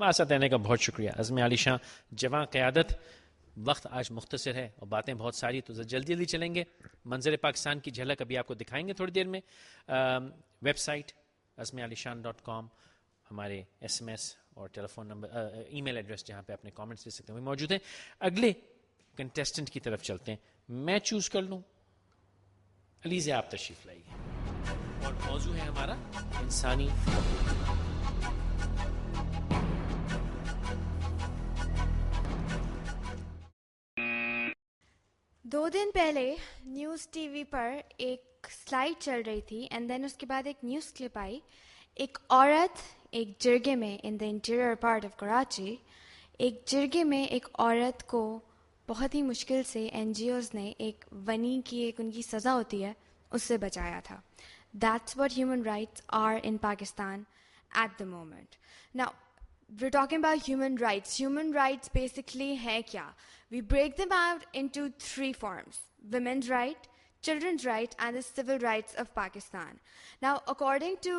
हमारे साथ रहने का बहुत शुक्रिया। अज़्म अली शाह, जवां क़यादत। वक्त आज मुख्तसर है और बातें बहुत सारी, तो जल्दी जल्दी चलेंगे। मंजर पाकिस्तान की झलक अभी आपको दिखाएंगे थोड़ी देर में। वेबसाइट azmialishan.com, हमारे SMS और टेलीफोन नंबर, ईमेल एड्रेस जहाँ पे अपने कमेंट्स दे सकते हैं वो मौजूद हैं। अगले कंटेस्टेंट की तरफ चलते हैं। मैं चूज कर लूँ? अलीज़ा, आप तशरीफ लाइए। और मौजू है हमारा इंसानी हकूक़। 2 दिन पहले न्यूज़ टीवी पर एक स्लाइड चल रही थी एंड देन उसके बाद एक न्यूज़ क्लिप आई। एक औरत एक जिरगे में, in the interior part of Karachi, एक जिरगे में एक औरत को बहुत ही मुश्किल से NGOs ने एक वनी की एक उनकी सज़ा होती है उससे बचाया था। That's what human rights are in Pakistan at the moment. Now we're talking about human rights. Human rights basically hai kya? We break them out into 3 forms: women's right, children's right, and the civil rights of Pakistan. Now, according to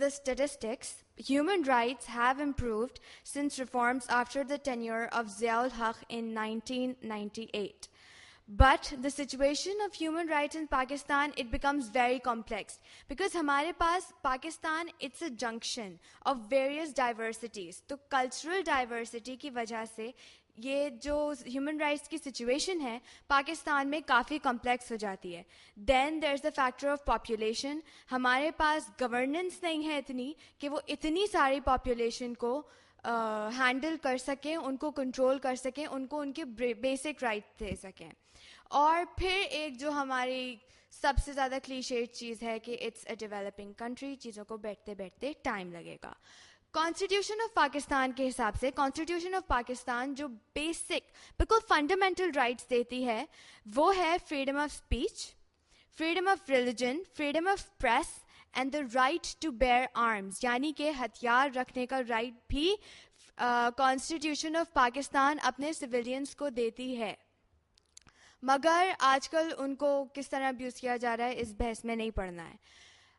the statistics, human rights have improved since reforms after the tenure of Ziaul Haq in 1998. But the situation of human rights in Pakistan, it becomes very complex because हमारे पास Pakistan, it's a junction of various diversities. तो cultural diversity की वजह से ये जो human rights की situation है पाकिस्तान में काफ़ी complex हो जाती है. Then there's the factor of population. हमारे पास governance नहीं है इतनी कि वो इतनी सारी population को हैंडल कर सकें, उनको कंट्रोल कर सकें, उनको उनके बेसिक राइट दे सकें. और फिर एक जो हमारी सबसे ज़्यादा क्लीशेड चीज़ है कि इट्स अ डेवलपिंग कंट्री, चीज़ों को बैठते बैठते टाइम लगेगा. कॉन्स्टिट्यूशन ऑफ पाकिस्तान के हिसाब से, कॉन्स्टिट्यूशन ऑफ पाकिस्तान जो बेसिक बिल्कुल फंडामेंटल राइट्स देती है वो है freedom of speech, freedom of religion, freedom of press and the right to bear arms, यानी कि हथियार रखने का राइट भी कॉन्स्टिट्यूशन ऑफ पाकिस्तान अपने सिविलियंस को देती है. मगर आजकल उनको किस तरह अब्यूज़ किया जा रहा है इस बहस में नहीं पड़ना है.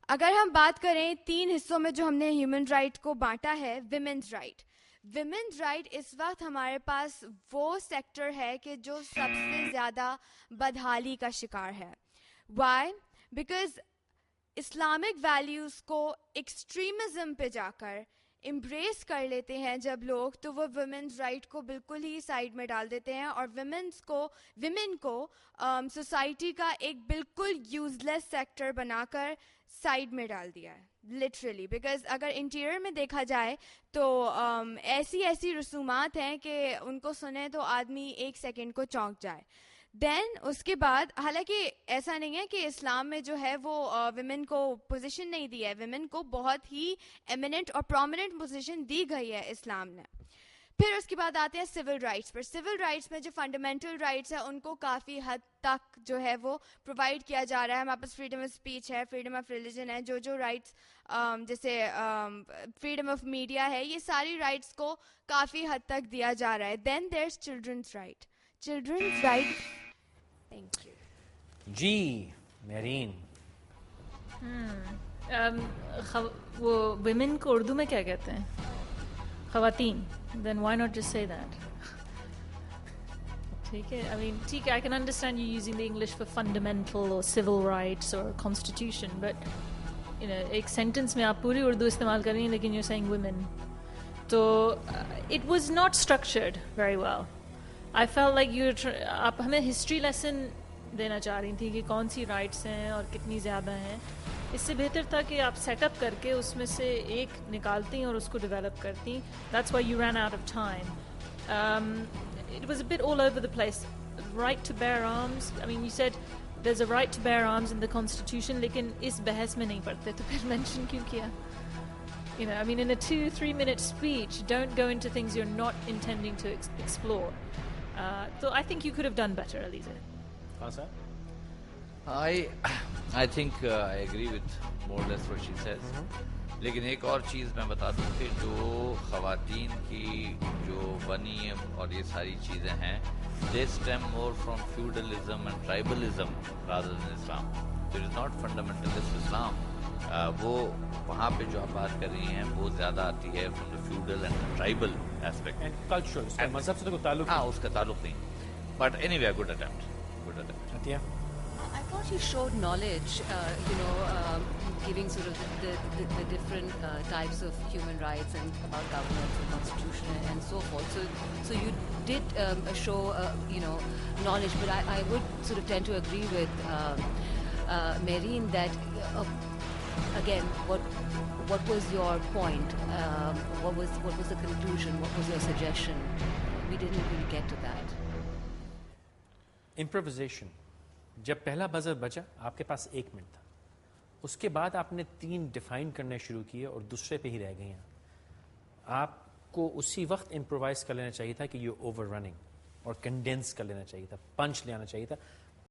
अगर हम बात करें 3 हिस्सों में जो हमने ह्यूमन राइट को बांटा है, विमेंस राइट. विमेंस राइट इस वक्त हमारे पास वो सेक्टर है कि जो सबसे ज़्यादा बदहाली का शिकार है. वाई? बिकॉज इस्लामिक वैल्यूज़ को एक्सट्रीमिज़म पे जाकर इम्ब्रेस कर लेते हैं जब लोग, तो वो वुमेन्स राइट को बिल्कुल ही साइड में डाल देते हैं और विमेन को सोसाइटी का एक बिल्कुल यूजलेस सेक्टर बनाकर साइड में डाल दिया है लिटरली. बिकॉज अगर इंटीरियर में देखा जाए तो ऐसी रसूमात हैं कि उनको सुने तो आदमी 1 सेकेंड को चौंक जाए. देन उसके बाद, हालांकि ऐसा नहीं है कि इस्लाम में जो है वो विमेन को पोजीशन नहीं दी है, विमेन को बहुत ही एमिनेंट और प्रोमिनेंट पोजीशन दी गई है इस्लाम ने. फिर उसके बाद आते हैं सिविल राइट्स पर. सिविल राइट्स में जो फंडामेंटल राइट्स है उनको काफ़ी हद तक जो है वो प्रोवाइड किया जा रहा है. हमारे पास फ्रीडम ऑफ स्पीच है, फ्रीडम ऑफ रिलीजन है, जो राइट्स जैसे फ्रीडम ऑफ मीडिया है, ये सारी राइट्स को काफ़ी हद तक दिया जा रहा है. Then there is childrens right. Childrens right. Thank you जी. मेरीन, वो विमेन को उर्दू में क्या कहते हैं? ख़वातीन. Then why not just say that? ठीक है, I mean, ठीक है, I can understand you using the English for fundamental or civil rights or constitution, but you know, एक sentence में आप पूरी उर्दू इस्तेमाल कर रही हैं लेकिन you're saying women. तो it was not structured very well. I felt like आप हमें history lesson देना चाह रही थी कि कौन सी rights हैं और कितनी ज़्यादा हैं. इससे बेहतर था कि आप सेटअप करके उसमें से एक निकालती और उसको डेवलप करती. That's why you ran out of time. It was a bit all over the place. Right to bear arms. I mean, you said there's a right to bear arms in the Constitution, लेकिन इस बहस में नहीं पढ़ते तो फिर mention क्यों किया? You know, I mean, in a 2-3 minute speech, don't go into things you're not intending to explore. So I think you could have done better, Aliza. Fasa? I think I agree with more or less what she says. लेकिन एक और चीज़ मैं बता दूं कि जो ख़वातीन की जो बनी और ये सारी चीज़ें हैं, they stem more from feudalism and tribalism rather than Islam. It is not fundamentalist Islam. वो वहाँ पे जो आप बात कर रही हैं वो ज़्यादा आती है from the feudal and tribal aspect and cultural, मजहब से तो कोई ताल्लुक हाँ उसका ताल्लुक नहीं, बट एनीवे गुड अटेम्प्ट नहीं है। I thought he showed knowledge, giving sort of the different types of human rights and about governance and constitution and so forth. So you did show, knowledge, but I would sort of tend to agree with Marine that, again, what was your point? What was the conclusion? What was your suggestion? We didn't really get to that. इम्प्रोविजेशन, जब पहला buzzer बजा आपके पास 1 minute था, उसके बाद आपने 3 define करने शुरू किए और दूसरे पे ही रह गए हैं। आपको उसी वक्त इम्प्रोवाइज कर लेना चाहिए था कि यू ओवर रनिंग, और कंडेंस कर लेना चाहिए था, पंच ले आना चाहिए था।